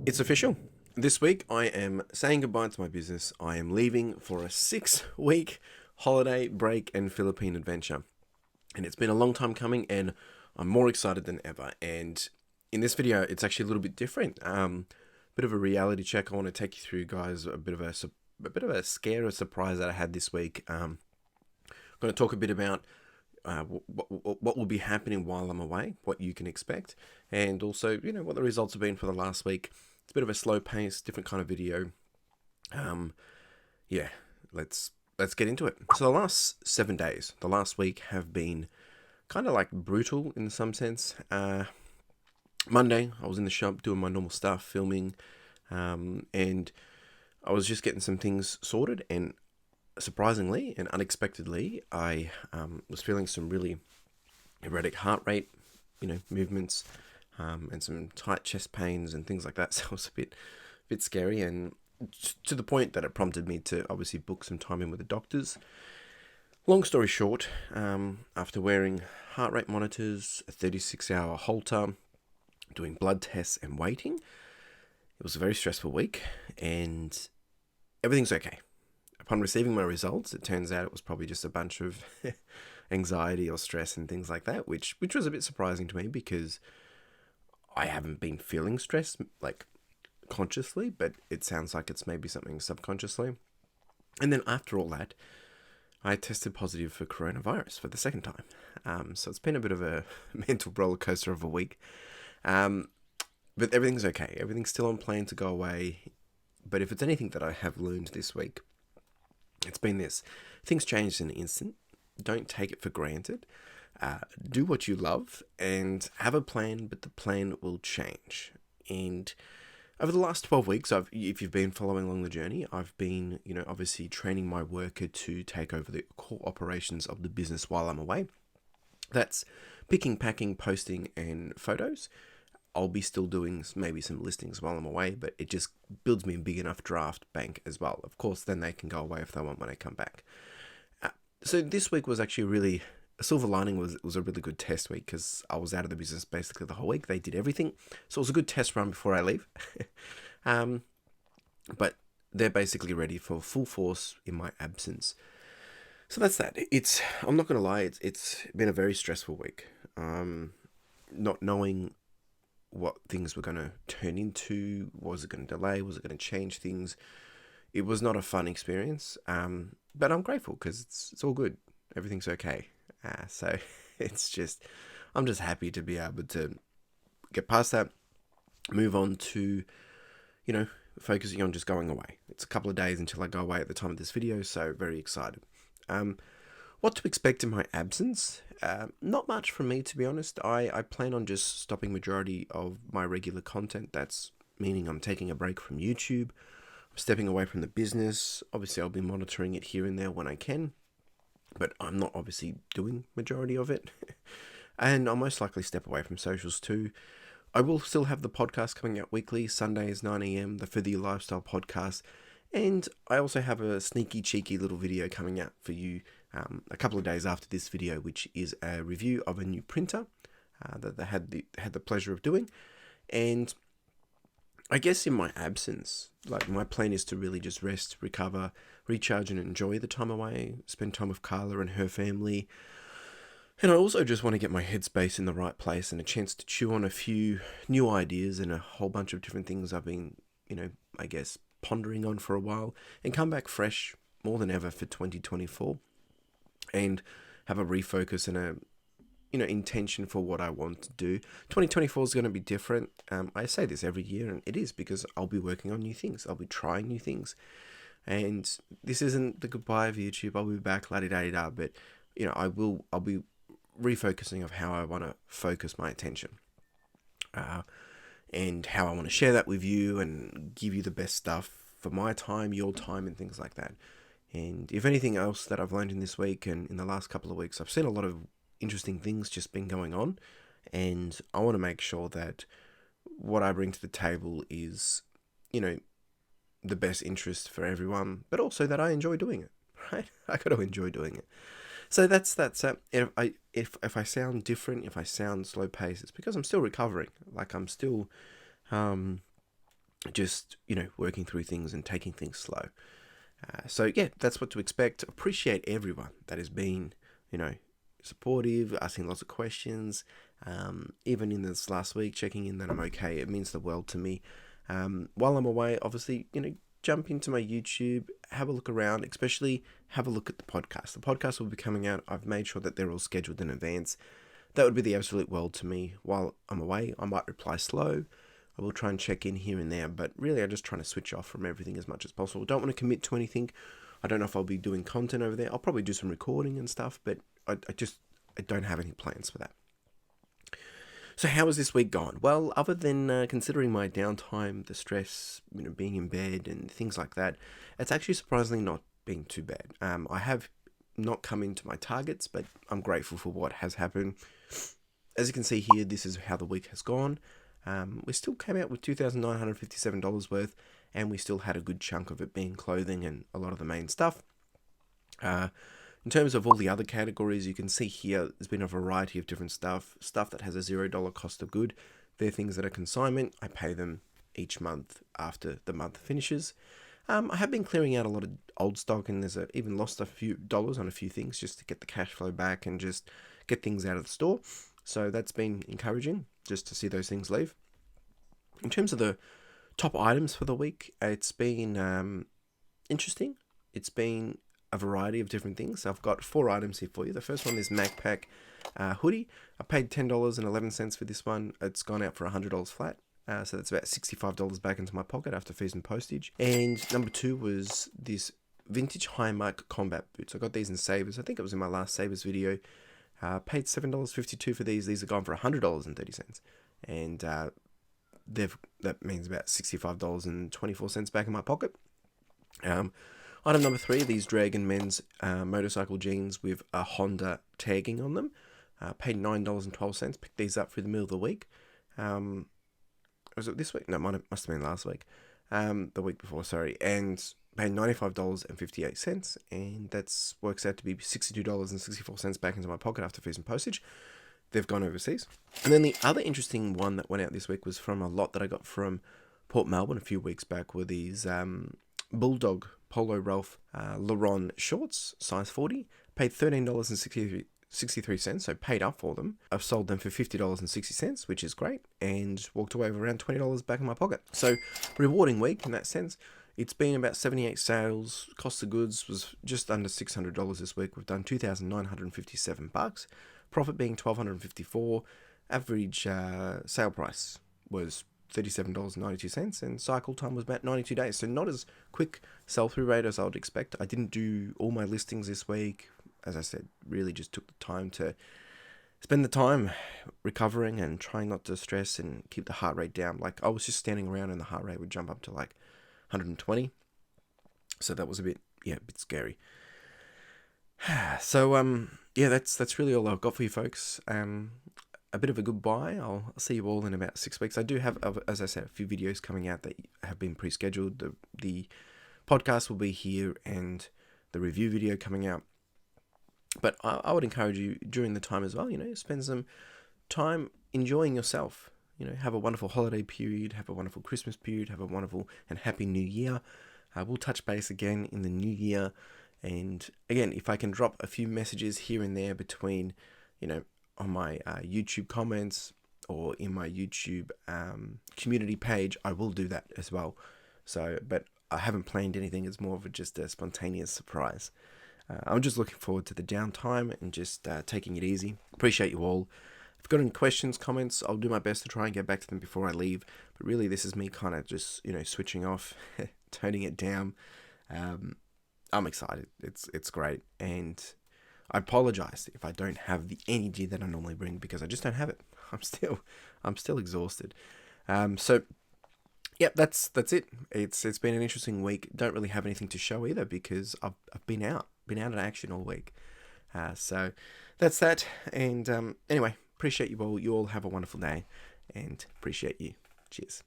It's official. This week, I am saying goodbye to my business. I am leaving for a 6-week holiday break and Philippine adventure. And it's been a long time coming, and I'm more excited than ever. And in this video, it's actually a little bit different. Bit of a reality check. I want to take you through, guys, a bit of a scare or surprise that I had this week. I'm going to talk a bit about what will be happening while I'm away, what you can expect, and also, what the results have been for the last week. It's a bit of a slow pace, different kind of video. Yeah, let's get into it. So the last 7 days, the last week, have been kind of like brutal in some sense. Monday, I was in the shop doing my normal stuff, filming, and I was just getting some things sorted, and surprisingly and unexpectedly, I was feeling some really erratic heart rate, movements, and some tight chest pains and things like that. So it was a bit scary, and to the point that it prompted me to obviously book some time in with the doctors. Long story short, after wearing heart rate monitors, a 36-hour Holter, doing blood tests and waiting, it was a very stressful week, and everything's okay. Upon receiving my results, it turns out it was probably just a bunch of anxiety or stress and things like that, which was a bit surprising to me because I haven't been feeling stressed like consciously, but it sounds like it's maybe something subconsciously. And then after all that, I tested positive for coronavirus for the second time. So it's been a bit of a mental roller coaster of a week. But everything's okay. Everything's still on plan to go away. But if it's anything that I have learned this week, it's been this. Things change in an instant. Don't take it for granted. Do what you love and have a plan, but the plan will change. And over the last 12 weeks, if you've been following along the journey, I've been, obviously training my worker to take over the core operations of the business while I'm away. That's picking, packing, posting, and photos. I'll be still doing maybe some listings while I'm away, but it just builds me a big enough draft bank as well. Of course, then they can go away if they want when I come back. So this week was actually really, a silver lining was a really good test week because I was out of the business basically the whole week. They did everything. So it was a good test run before I leave. But they're basically ready for full force in my absence. So that's that. I'm not going to lie, it's been a very stressful week. Not knowing what things were going to turn into. Was it going to delay? Was it going to change things? It was not a fun experience, but I'm grateful because it's all good. Everything's okay. So I'm just happy to be able to get past that, move on to, focusing on just going away. It's a couple of days until I go away at the time of this video, so very excited. What to expect in my absence? Not much from me, to be honest. I plan on just stopping majority of my regular content. That's meaning I'm taking a break from YouTube. I'm stepping away from the business. Obviously, I'll be monitoring it here and there when I can, but I'm not obviously doing majority of it. And I'll most likely step away from socials too. I will still have the podcast coming out weekly, Sundays, 9 a.m., the For the Lifestyle podcast. And I also have a sneaky, cheeky little video coming out for you a couple of days after this video, which is a review of a new printer that they had the pleasure of doing. And I guess in my absence, like, my plan is to really just rest, recover, recharge, and enjoy the time away, spend time with Carla and her family. And I also just want to get my headspace in the right place and a chance to chew on a few new ideas and a whole bunch of different things I've been, I guess, pondering on for a while, and come back fresh more than ever for 2024 and have a refocus and a intention for what I want to do. 2024 is going to be different. I say this every year, and it is because I'll be working on new things. I'll be trying new things, and this isn't the goodbye of YouTube. I'll be back, la-di-da-di-da, but I'll be refocusing of how I want to focus my attention, and how I want to share that with you and give you the best stuff for my time, your time, and things like that. And if anything else that I've learned in this week and in the last couple of weeks, I've seen a lot of interesting things just been going on, and I want to make sure that what I bring to the table is, the best interest for everyone, but also that I enjoy doing it, right? I got to enjoy doing it. So that's if I sound different, if I sound slow paced, it's because I'm still recovering. Like, I'm still just, working through things and taking things slow. So yeah, that's what to expect. Appreciate everyone that has been, supportive, asking lots of questions. Even in this last week, checking in that I'm okay. It means the world to me. While I'm away, obviously, jump into my YouTube, have a look around, especially have a look at the podcast. The podcast will be coming out. I've made sure that they're all scheduled in advance. That would be the absolute world to me. While I'm away, I might reply slow. I will try and check in here and there, but really I'm just trying to switch off from everything as much as possible. Don't want to commit to anything. I don't know if I'll be doing content over there. I'll probably do some recording and stuff, but I don't have any plans for that. So how has this week gone? Well, other than considering my downtime, the stress, being in bed and things like that, it's actually surprisingly not been too bad. I have not come into my targets, but I'm grateful for what has happened. As you can see here, this is how the week has gone. We still came out with $2,957 worth, and we still had a good chunk of it being clothing and a lot of the main stuff. In terms of all the other categories, you can see here there's been a variety of different stuff that has a $0 cost of good. They're things that are consignment. I pay them each month after the month finishes. I have been clearing out a lot of old stock, and there's even lost a few dollars on a few things just to get the cash flow back and just get things out of the store. So that's been encouraging just to see those things leave. In terms of the top items for the week, it's been interesting. It's been a variety of different things. So I've got 4 items here for you. The first one is MacPack hoodie. I paid $10.11 for this one. It's gone out for $100 flat. So that's about $65 back into my pocket after fees and postage. And number 2 was this vintage high mark combat boots. I got these in Savers. I think it was in my last Savers video. Paid $7.52 for these. These are gone for $100.30. And that means about $65.24 back in my pocket. Item number 3, these Dragon Men's motorcycle jeans with a Honda tagging on them. Paid $9.12. Picked these up through the middle of the week. Was it this week? No, must have been last week. The week before, sorry. And paid $95.58. And that works out to be $62.64 back into my pocket after fees and postage. They've gone overseas. And then the other interesting one that went out this week was from a lot that I got from Port Melbourne a few weeks back, were these Bulldog Polo Ralph Laron shorts, size 40. Paid $13.63, so paid up for them. I've sold them for $50.60, which is great, and walked away with around $20 back in my pocket. So rewarding week in that sense. It's been about 78 sales. Cost of goods was just under $600 this week. We've done $2,957. Profit being $1,254. Average sale price was $37.92, and cycle time was about 92 days. So not as quick sell-through rate as I would expect. I didn't do all my listings this week. As I said, really just took the time to spend the time recovering and trying not to stress and keep the heart rate down. Like, I was just standing around and the heart rate would jump up to like 120. So that was a bit scary. So, yeah, that's really all I've got for you folks. A bit of a goodbye. I'll see you all in about 6 weeks. I do have, as I said, a few videos coming out that have been pre-scheduled. The podcast will be here and the review video coming out. But I would encourage you during the time as well, spend some time enjoying yourself. Have a wonderful holiday period, have a wonderful Christmas period, have a wonderful and happy New Year. We'll touch base again in the new year. And again, if I can drop a few messages here and there between, on my YouTube comments or in my YouTube community page, I will do that as well. So, but I haven't planned anything. It's more of just a spontaneous surprise. I'm just looking forward to the downtime and just taking it easy. Appreciate you all. If you've got any questions, comments, I'll do my best to try and get back to them before I leave. But really, this is me kind of just, switching off, toning it down. I'm excited. It's great. And I apologize if I don't have the energy that I normally bring, because I just don't have it. I'm still exhausted. So yep, that's it. It's been an interesting week. Don't really have anything to show either, because I've been out in action all week. So that's that. And anyway, appreciate you all. You all have a wonderful day, and appreciate you. Cheers.